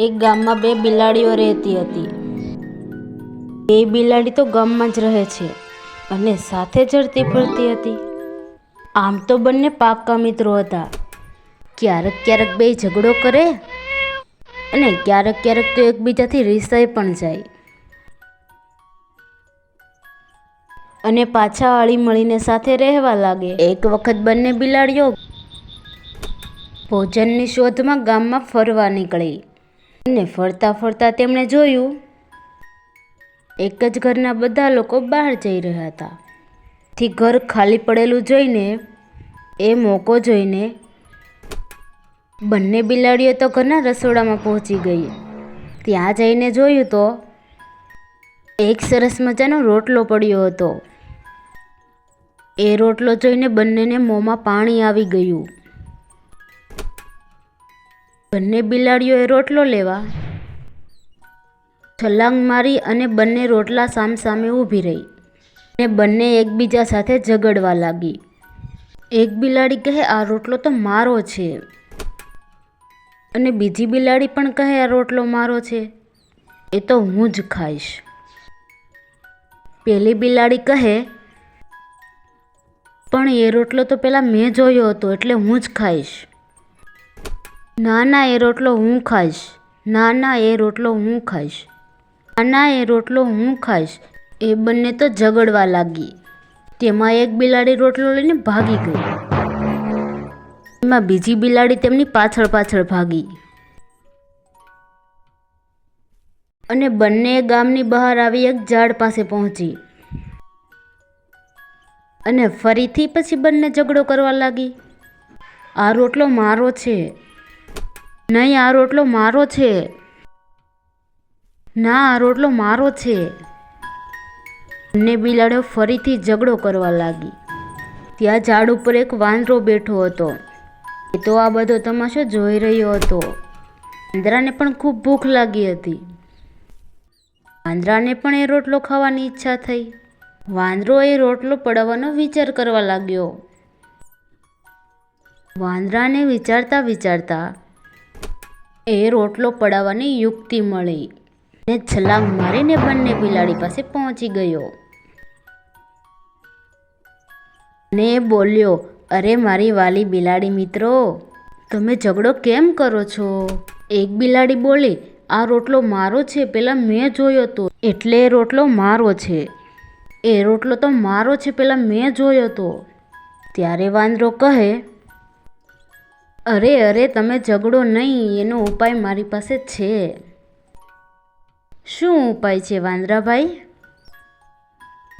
એક ગામમાં બે બિલાડીઓ રહેતી હતી. બે બિલાડી તો ગામમાં જ રહે છે અને સાથે ચરતી ફરતી હતી. આમ તો બંને પાક્કા મિત્રો હતા. ક્યારેક ક્યારેક બે ઝઘડો કરે અને ક્યારેક ક્યારેક તો એકબીજાથી રિસાઈ પણ જાય અને પાછા હળી મળીને સાથે રહેવા લાગે. એક વખત બંને બિલાડીઓ ભોજનની શોધમાં ગામમાં ફરવા નીકળી અને ફરતા ફરતા તેમણે જોયું એક જ ઘરના બધા લોકો બહાર જઈ રહ્યા હતા. થી ઘર ખાલી પડેલું જોઈને એ મોકો જોઈને બંને બિલાડીઓ તો ઘરના રસોડામાં પહોંચી ગઈ. ત્યાં જઈને જોયું તો એક સરસ મજાનો રોટલો પડ્યો હતો. એ રોટલો જોઈને બંનેને મોંમાં પાણી આવી ગયું. બંને બિલાડીઓએ રોટલો લેવા છલાંગ મારી અને બંને રોટલા સામસામે ઊભી રહી અને બંને એકબીજા સાથે ઝઘડવા લાગી. એક બિલાડી કહે, આ રોટલો તો મારો છે, અને બીજી બિલાડી પણ કહે, આ રોટલો મારો છે, એ તો હું જ ખાઈશ. પેલી બિલાડી કહે, પણ એ રોટલો તો પેલા મેં જોયો હતો એટલે હું જ ખાઈશ. ના ના, એ રોટલો હું ખાઈશ. ના ના, એ રોટલો હું ખાઈશ. ના ના, એ રોટલો હું ખાઈશ. એ બંને તો ઝઘડવા લાગી. તેમાં એક બિલાડી રોટલો લઈને ભાગી ગઈ. એમાં બીજી બિલાડી તેમની પાછળ પાછળ ભાગી અને બંને ગામની બહાર આવી એક ઝાડ પાસે પહોંચી અને ફરીથી પછી બંને ઝઘડો કરવા લાગી. આ રોટલો મારો છે. નહીં, આ રોટલો મારો છે. ના, આ રોટલો મારો છે. બંને બિલાડીઓ ફરીથી ઝઘડો કરવા લાગી. ત્યાં ઝાડ ઉપર એક વાંદરો બેઠો હતો. એ તો આ બધો તમાશો જોઈ રહ્યો હતો. વાંદરાને પણ ખૂબ ભૂખ લાગી હતી. વાંદરાને પણ એ રોટલો ખાવાની ઈચ્છા થઈ. વાંદરો એ રોટલો પડાવવાનો વિચાર કરવા લાગ્યો. વાંદરાને વિચારતા વિચારતા એ રોટલો પડાવવાની યુક્તિ મળી ને છલાંગ મારીને બંને બિલાડી પાસે પહોંચી ગયો ને બોલ્યો, અરે મારી વાલી બિલાડી મિત્રો, તમે ઝઘડો કેમ કરો છો? એક બિલાડી બોલી, આ રોટલો મારો છે, પેલા મેં જોયો તો એટલે એ રોટલો મારો છે. એ રોટલો તો મારો છે, પેલા મેં જોયો તો. ત્યારે વાંદરો કહે, અરે અરે, તમે ઝઘડો નહીં, એનો ઉપાય મારી પાસે છે. શું ઉપાય છે વાંદરાભાઈ?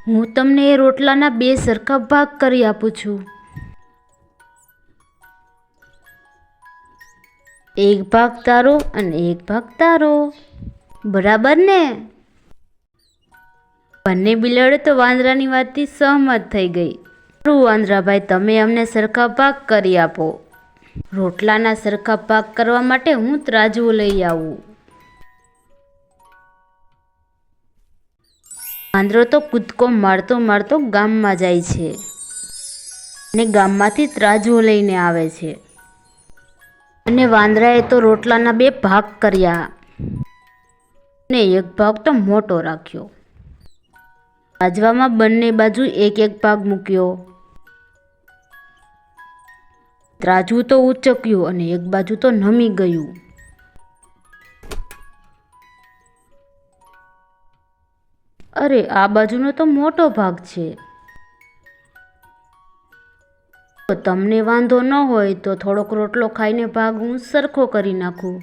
હું તમને એ રોટલાના બે સરખા ભાગ કરી આપું છું. એક ભાગ તારો અને એક ભાગ તારો. બરાબર ને? બંને બિલાડીઓ તો વાંદરાની વાતથી સહમત થઈ ગઈ. સારું વાંદરાભાઈ, તમે અમને સરખા ભાગ કરી આપો. રોટલાના સરખા ભાગ કરવા માટે હું ત્રાજવું લઈ આવું. વાંદરો તો કૂદકો મારતો મારતો ગામમાં જાય છે અને ગામમાંથી ત્રાજવું લઈને આવે છે. અને વાંદરાએ તો રોટલાના બે ભાગ કર્યા અને એક ભાગ તો મોટો રાખ્યો. ત્રાજવામાં બંને બાજુ એક એક ભાગ મૂક્યો. ત્રાજવું તો ઉચક્યું અને એક બાજુ તો નમી ગયું. અરે, આ બાજુનો તો મોટો ભાગ છે. તો તમને વાંધો ન હોય તો થોડોક રોટલો ખાઈને ભાગ હું સરખો કરી નાખું.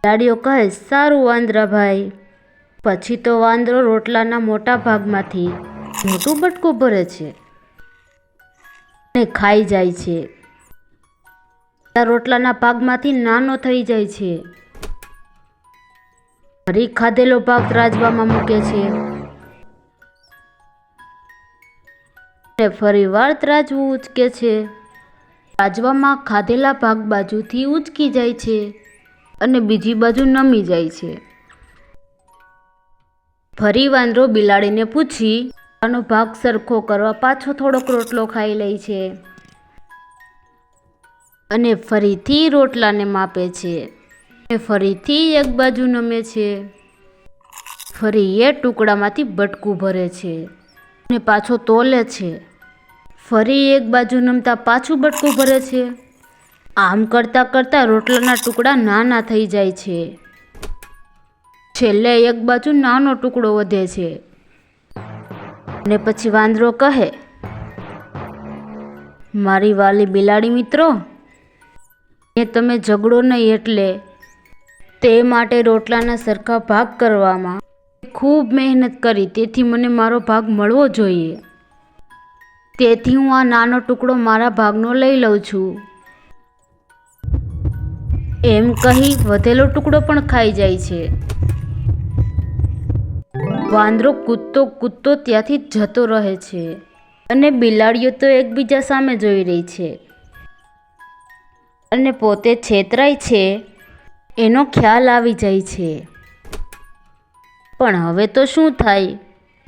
બિલાડીઓ કહે, સારું વાંદરાભાઈ. પછી તો વાંદરો રોટલાના મોટા ભાગમાંથી મોટું બટકું ભરે છે અને ખાઈ જાય છે. રોટલાના ભાગમાંથી નાનો થઈ જાય છે. ફરી ખાધેલો ભાગ ત્રાજવામાં મૂકે છે અને ફરી વાર ત્રાજવું ઉચકે છે. ત્રાજવામાં ખાધેલા ભાગ બાજુથી ઉચકી જાય છે અને બીજી બાજુ નમી જાય છે. ફરી વાંદરો બિલાડીને પૂછી આનો ભાગ સરખો કરવા પાછો થોડોક રોટલો ખાઈ લે છે અને ફરીથી રોટલાને માપે છે. એ ફરીથી એક બાજુ નમે છે. ફરી એ ટુકડામાંથી બટકું ભરે છે અને પાછો તોલે છે. ફરી એક બાજુ નમતા પાછું બટકું ભરે છે. આમ કરતાં કરતાં રોટલાના ટુકડા નાના થઈ જાય છે. છેલ્લે એક બાજુ નાનો ટુકડો વધે છે અને પછી વાંદરો કહે, મારી વાલી બિલાડી મિત્રો, તમે ઝઘડો નહીં એટલે તે માટે રોટલાના સરખા ભાગ કરવામાં ખૂબ મહેનત કરી, તેથી મને મારો ભાગ મળવો જોઈએ. તેથી હું આ નાનો ટુકડો મારા ભાગનો લઈ લઉં છું. એમ કહી વધેલો ટુકડો પણ ખાઈ જાય છે. વાંદરો કૂદતો કૂદતો ત્યાંથી જતો રહે છે અને બિલાડીઓ તો એકબીજા સામે જોઈ રહી છે અને પોતે છેતરાય છે એનો ખ્યાલ આવી જાય છે. પણ હવે તો શું થાય?